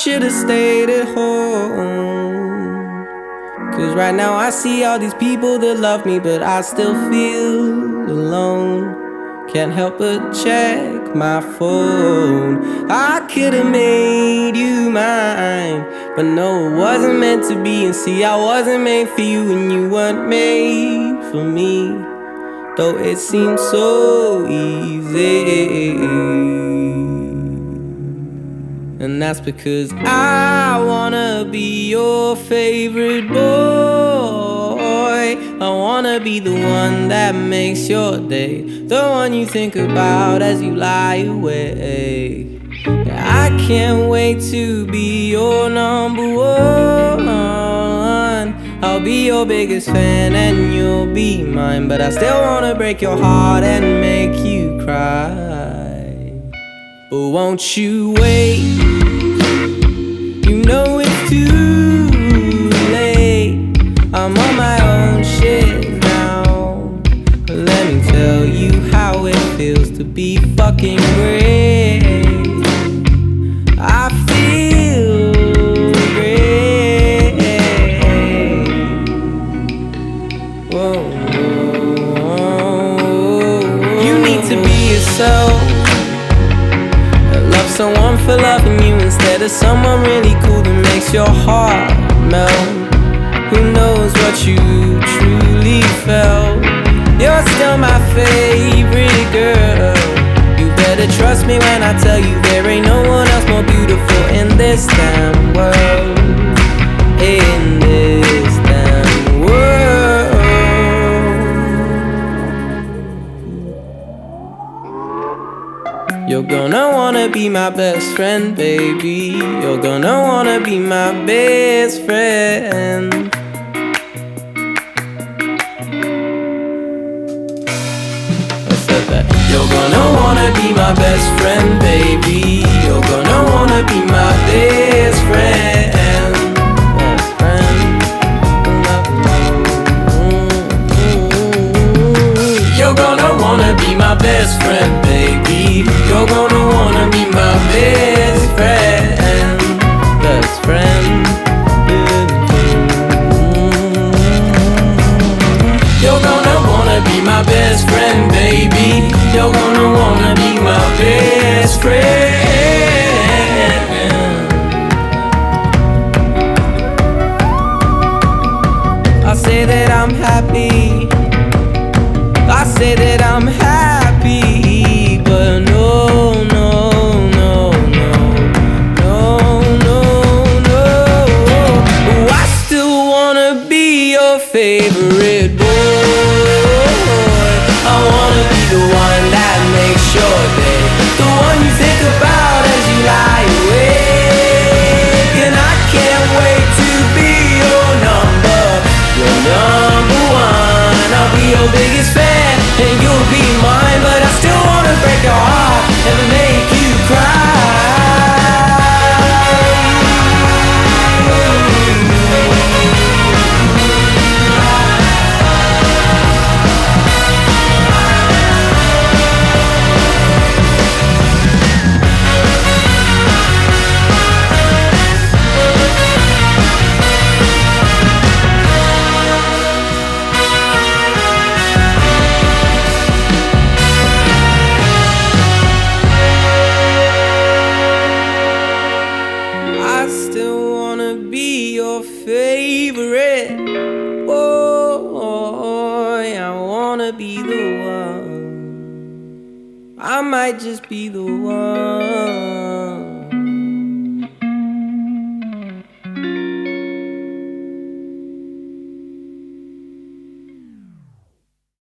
should've stayed at home. 'Cause right now I see all these people that love me, but I still feel alone. Can't help but check my phone. I could've made you mine, but no, it wasn't meant to be. And see, I wasn't made for you, and you weren't made for me. Though it seems so easy. And that's because I wanna be your favorite boy. I wanna be the one that makes your day, the one you think about as you lie awake. I can't wait to be your number one. I'll be your biggest fan and you'll be mine, but I still wanna break your heart and make you cry. But won't you wait? You know it's too late. I'm on my own shit now. Let me tell you how it feels to be fucking great. I feel great. Whoa, whoa, whoa. You need to be yourself. Love someone for loving you instead of someone really cool that makes your heart melt. Who knows what you truly felt? You're still my favorite girl. You better trust me when I tell you there ain't no one else more beautiful in this damn world. In this damn world. You're gonna wanna be my best friend, baby. You're gonna wanna be my best friend. I said that. You're gonna wanna be my best friend, baby. You're gonna wanna be my best friend. Best friend. You're gonna wanna be my best friend, baby. You're gonna wanna be my best friend. Best friend. You're gonna wanna be my best friend, baby. You're gonna wanna be my best friend. I say that I'm happy. I say that I'm happy, but no, no, no, no, no, no, no. Oh, I still wanna be your favorite boy. I wanna be the one that makes your day, the one you think about as you lie awake. And I can't wait to be your number one. I'll be your biggest fan and you'll be mine, but I still wanna break your heart and make you cry. Favorite boy, I wanna be the one. I might just be the one.